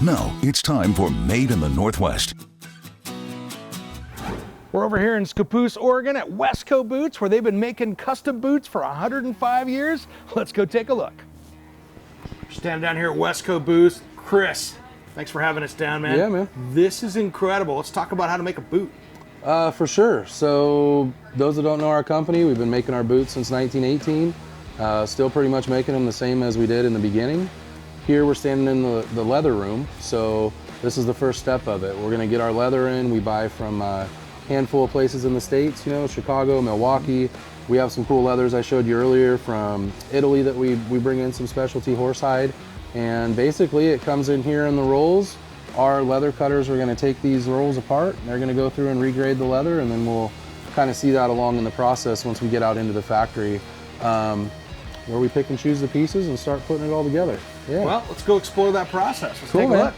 Now it's time for Made in the Northwest. We're over here in Scappoose, Oregon at Wesco Boots, where they've been making custom boots for 105 years. Let's go take a look. Standing down here at Wesco Boots. Chris, thanks for having us down, man. Yeah, man. This is incredible. Let's talk about how to make a boot. For sure. So those that don't know our company, we've been making our boots since 1918. Still pretty much making them the same as we did in the beginning. Here we're standing in the leather room. So this is the first step of it. We're gonna get our leather in. We buy from a handful of places in the States, you know, Chicago, Milwaukee. We have some cool leathers I showed you earlier from Italy that we bring in some specialty horsehide. And basically it comes in here in the rolls. Our leather cutters are gonna take these rolls apart. They're gonna go through and regrade the leather, and then we'll kind of see that along in the process once we get out into the factory, where we pick and choose the pieces and start putting it all together. Yeah. Well, let's go explore that process. Let's Cool, take a man. look.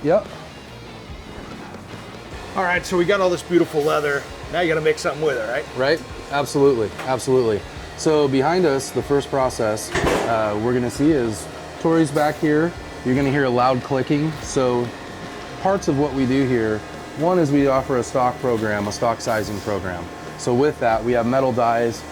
Yep. All right, so we got all this beautiful leather. Now you gotta make something with it, right? Right, absolutely, absolutely. So behind us, the first process we're gonna see is Tori's back here. You're gonna hear a loud clicking. So parts of what we do here, one is we offer a stock program, a stock sizing program. So with that, we have metal dies,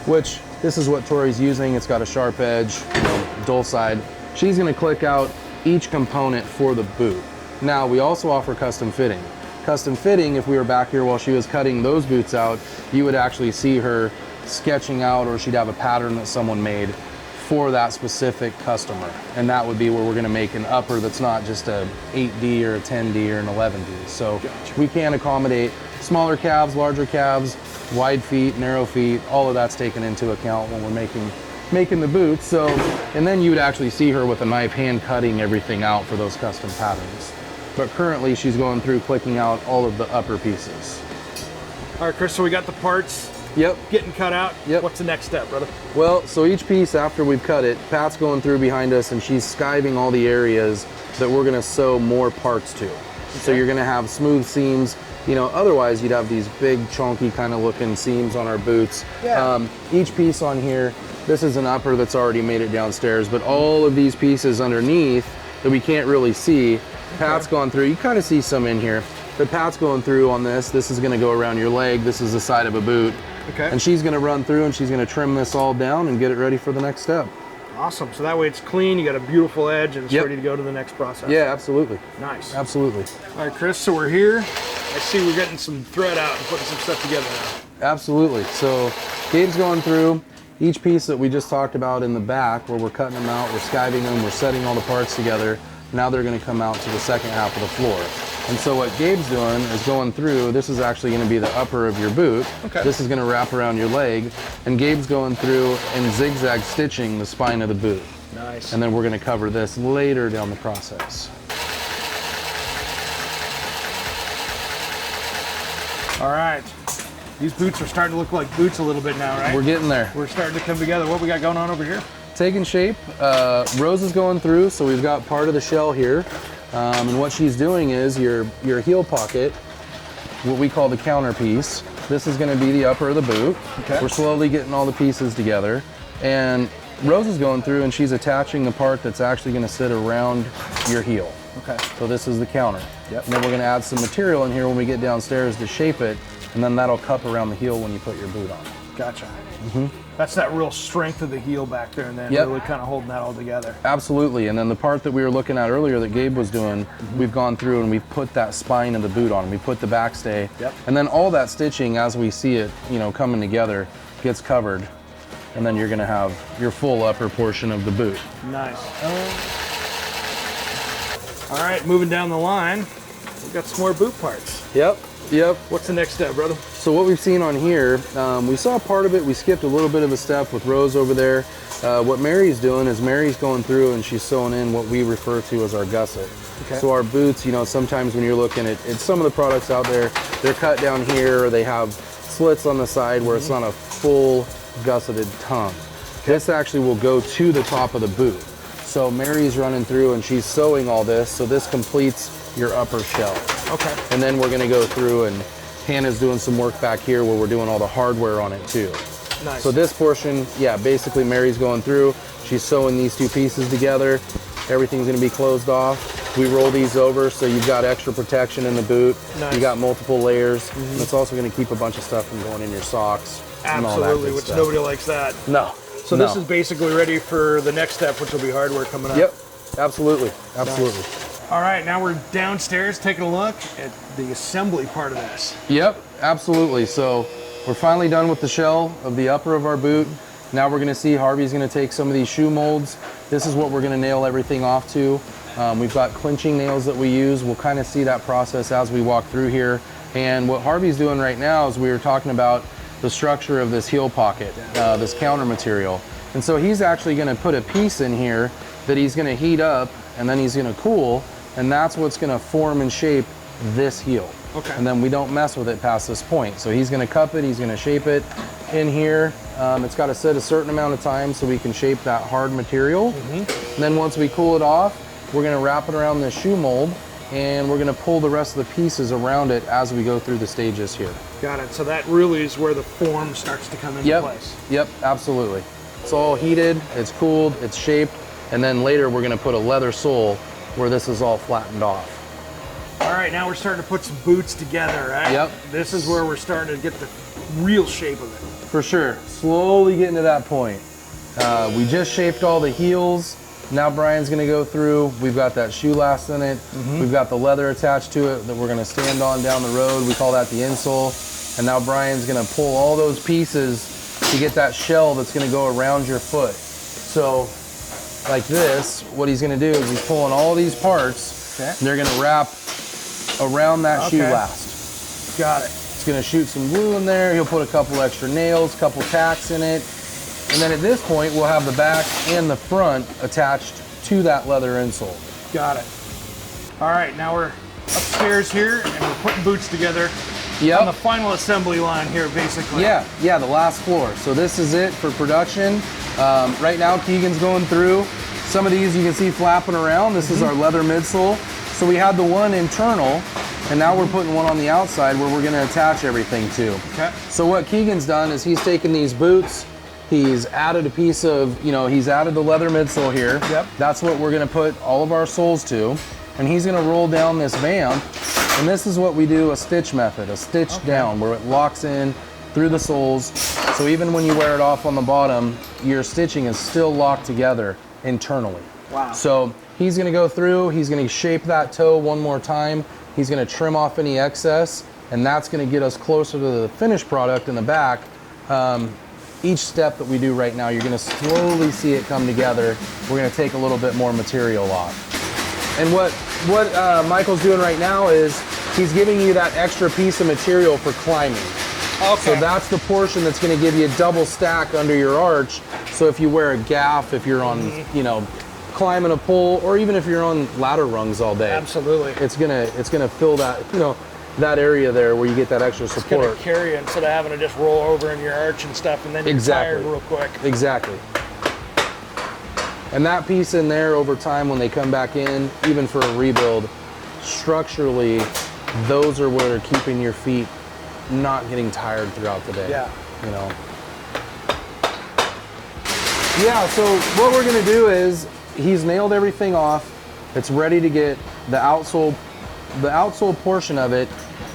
which this is what Tori's using. It's got a sharp edge, you know, dull side. She's gonna click out each component for the boot. Now, we also offer custom fitting. Custom fitting, if we were back here while she was cutting those boots out, you would actually see her sketching out, or she'd have a pattern that someone made for that specific customer. And that would be where we're gonna make an upper that's not just a 8D or a 10D or an 11D. So we can accommodate smaller calves, larger calves, wide feet, narrow feet, all of that's taken into account when we're making the boots. So, and then you would actually see her with a knife hand cutting everything out for those custom patterns. But currently she's going through clicking out all of the upper pieces. All right, Chris, so we got the parts. Yep. Getting cut out. Yep. What's the next step, brother? Well, so each piece after we've cut it, Pat's going through behind us and she's skiving all the areas that we're gonna sew more parts to. Okay. So you're gonna have smooth seams. You know, otherwise you'd have these big chunky kind of looking seams on our boots. Yeah. Each piece on here, this is an upper that's already made it downstairs, but all of these pieces underneath that we can't really see, Pat's gone through. You kind of see some in here, but Pat's going through on this. This is gonna go around your leg. This is the side of a boot. Okay. And she's gonna run through and she's gonna trim this all down and get it ready for the next step. Awesome. So that way it's clean, you got a beautiful edge, and it's ready to go to the next process. Yeah, absolutely. Nice. Absolutely. All right, Chris, so we're here. I see we're getting some thread out and putting some stuff together now. Absolutely. So Gabe's going through each piece that we just talked about in the back, where we're cutting them out, we're skiving them, we're setting all the parts together. Now they're gonna come out to the second half of the floor. And so what Gabe's doing is going through, this is actually gonna be the upper of your boot. Okay. This is gonna wrap around your leg, and Gabe's going through and zigzag stitching the spine of the boot. Nice. And then we're gonna cover this later down the process. All right. These boots are starting to look like boots a little bit now, right? We're getting there. We're starting to come together. What we got going on over here? Taking shape. Rose is going through, so we've got part of the shell here. And what she's doing is your heel pocket, what we call the counter piece. This is gonna be the upper of the boot. Okay. We're slowly getting all the pieces together. And Rose is going through and she's attaching the part that's actually gonna sit around your heel. Okay. So this is the counter. Yep. And then we're gonna add some material in here when we get downstairs to shape it, and then that'll cup around the heel when you put your boot on. Gotcha. That's that real strength of the heel back there, and then Yep. really kind of holding that all together. Absolutely, and then the part that we were looking at earlier that Gabe was doing, we've gone through and we've put that spine of the boot on. We put the backstay, and then all that stitching as we see it, you know, coming together, gets covered, and then you're gonna have your full upper portion of the boot. Nice. All right, moving down the line, we've got some more boot parts. Yep. What's the next step, brother? So what we've seen on here, we saw part of it, we skipped a little bit of a step with Rose over there. What Mary's doing is Mary's going through and she's sewing in what we refer to as our gusset. Okay. So our boots, you know, sometimes when you're looking at some of the products out there, they're cut down here or they have slits on the side where it's not a full gusseted tongue. This actually will go to the top of the boot. So Mary's running through and she's sewing all this, so this completes your upper shell. Okay. And then we're gonna go through and Hannah's doing some work back here where we're doing all the hardware on it too. Nice. So this portion, yeah, basically Mary's going through, she's sewing these two pieces together. Everything's gonna be closed off. We roll these over so you've got extra protection in the boot. Nice. You got multiple layers. And it's also going to keep a bunch of stuff from going in your socks. And all that Absolutely, good which stuff. nobody likes that. No. So this is basically ready for the next step, which will be hardware coming up. Yep. Absolutely. Absolutely. Nice. All right, now we're downstairs taking a look at the assembly part of this. Yep. Absolutely. So we're finally done with the shell of the upper of our boot. Now we're going to see Harvey's going to take some of these shoe molds. This is what we're going to nail everything off to. We've got clinching nails that we use. We'll kind of see that process as we walk through here. And what Harvey's doing right now is we were talking about the structure of this heel pocket, this counter material. And so he's actually going to put a piece in here that he's going to heat up and then he's going to cool, and that's what's going to form and shape this heel. Okay. And then we don't mess with it past this point. So he's going to cup it, he's going to shape it in here. It's got to sit a certain amount of time so we can shape that hard material. And then once we cool it off, we're going to wrap it around this shoe mold, and we're going to pull the rest of the pieces around it as we go through the stages here. Got it. So that really is where the form starts to come into place. Yep, absolutely. It's all heated, it's cooled, it's shaped, and then later we're going to put a leather sole where this is all flattened off. All right, now we're starting to put some boots together, right? Yep. This is where we're starting to get the real shape of it. For sure. Slowly getting to that point. We just shaped all the heels. Now Brian's going to go through. We've got that shoe last in it. We've got the leather attached to it that we're going to stand on down the road. We call that the insole. And now Brian's going to pull all those pieces to get that shell that's going to go around your foot. So like this, what he's going to do is he's pulling all these parts, and they're going to wrap around that shoe last. Got it. He's going to shoot some glue in there. He'll put a couple extra nails, couple tacks in it. And then at this point, we'll have the back and the front attached to that leather insole. Got it. All right, now we're upstairs here and we're putting boots together on the final assembly line here, basically. Yeah, the last floor. So this is it for production. Right now, Keegan's going through. Some of these you can see flapping around. This is our leather midsole. So we had the one internal, and now we're putting one on the outside where we're going to attach everything to. Okay. So what Keegan's done is he's taken these boots, he's added a piece of, he's added the leather midsole here. Yep. That's what we're going to put all of our soles to. And he's going to roll down this vamp. And this is what we do, a stitch method, a stitch down, where it locks in through the soles. So even when you wear it off on the bottom, your stitching is still locked together internally. Wow. So he's going to go through, he's going to shape that toe one more time. He's going to trim off any excess, and that's going to get us closer to the finished product in the back. Each step that we do right now, you're going to slowly see it come together. We're going to take a little bit more material off. And what Michael's doing right now is he's giving you that extra piece of material for climbing. Okay. So that's the portion that's going to give you a double stack under your arch. So if you wear a gaff, if you're on, climbing a pole, or even if you're on ladder rungs all day. Absolutely. It's gonna fill that, that area there where you get that extra support. It's gonna carry you instead of having to just roll over in your arch and stuff, and then you're tired real quick. Exactly. And that piece in there over time when they come back in, even for a rebuild, structurally, those are what are keeping your feet not getting tired throughout the day. Yeah. Yeah, so what we're gonna do is, he's nailed everything off. It's ready to get the outsole portion of it.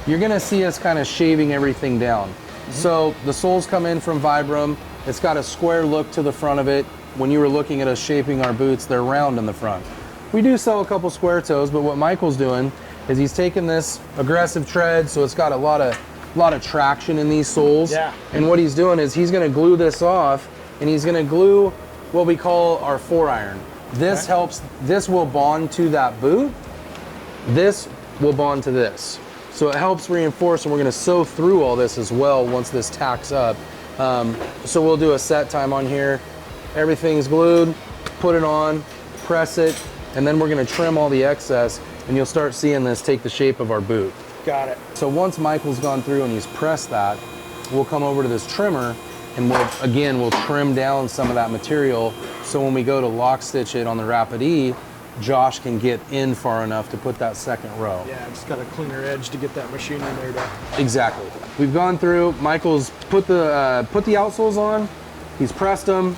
You're gonna see us kind of shaving everything down. So the soles come in from Vibram. It's got a square look to the front of it. When you were looking at us shaping our boots, they're round in the front. We do sell a couple square toes, but what Michael's doing is he's taking this aggressive tread, so it's got a lot of traction in these soles. Yeah. And what he's doing is he's gonna glue this off, and he's gonna glue what we call our 4-iron. This helps, this will bond to that boot. This will bond to this. So it helps reinforce, and we're gonna sew through all this as well once this tacks up. So we'll do a set time on here. Everything's glued, put it on, press it, and then we're gonna trim all the excess, and you'll start seeing this take the shape of our boot. Got it. So once Michael's gone through and he's pressed that, we'll come over to this trimmer, and we'll trim down some of that material, so when we go to lock stitch it on the Rapid E, Josh can get in far enough to put that second row. Yeah, it's got a cleaner edge to get that machine in there to... Exactly. We've gone through, Michael's put the outsoles on, he's pressed them,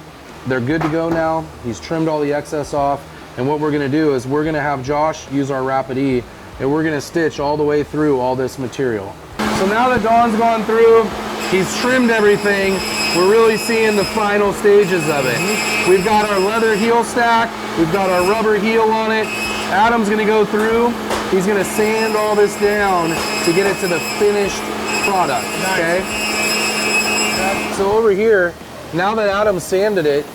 they're good to go now. He's trimmed all the excess off. And what we're gonna do is we're gonna have Josh use our Rapid E, and we're gonna stitch all the way through all this material. So now that Don's gone through, he's trimmed everything, we're really seeing the final stages of it. We've got our leather heel stack, we've got our rubber heel on it. Adam's gonna go through, he's gonna sand all this down to get it to the finished product, okay? So over here, now that Adam sanded it,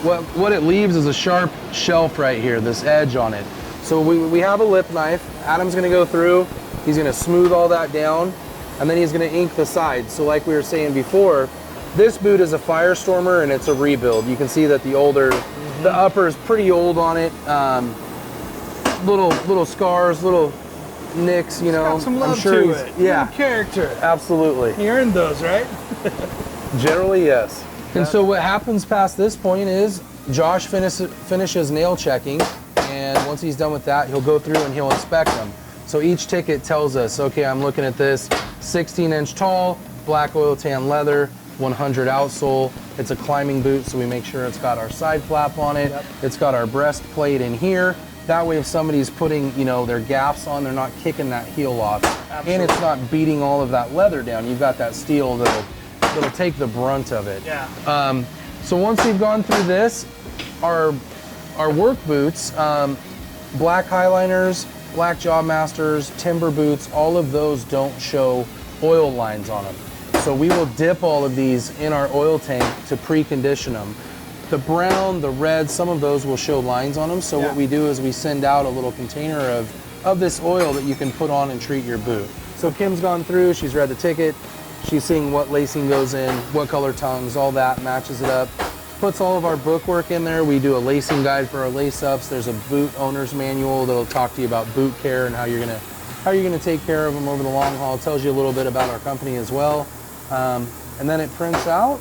what it leaves is a sharp shelf right here, this edge on it. So we have a lip knife. Adam's gonna go through, he's gonna smooth all that down, and then he's gonna ink the sides. So like we were saying before, this boot is a Firestormer and it's a rebuild. You can see that the upper is pretty old on it. Little scars, little nicks, you know. Got some love I'm sure to it. Yeah. Little character. Absolutely. He earned those, right? Generally, yes. And so what happens past this point is Josh finishes nail checking, and once he's done with that, he'll go through and he'll inspect them. So each ticket tells us, okay, I'm looking at this 16-inch tall, black oil tan leather, 100 outsole. It's a climbing boot, so we make sure it's got our side flap on it. Yep. It's got our breastplate in here. That way, if somebody's putting, you know, their gaffs on, they're not kicking that heel off. Absolutely. And it's not beating all of that leather down. You've got that steel that'll take the brunt of it. Yeah. So once we've gone through this, our work boots, black Highliners, black Jawmasters, timber boots, all of those don't show oil lines on them. So we will dip all of these in our oil tank to precondition them. The brown, the red, some of those will show lines on them. So what we do is we send out a little container of this oil that you can put on and treat your boot. So Kim's gone through, she's read the ticket, she's seeing what lacing goes in, what color tongues, all that, matches it up. Puts all of our bookwork in there. We do a lacing guide for our lace ups. There's a boot owner's manual that'll talk to you about boot care and how you're gonna take care of them over the long haul. It tells you a little bit about our company as well. And then it prints out.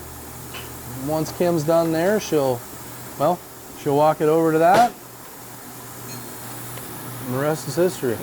Once Kim's done there, she'll walk it over to that. And the rest is history.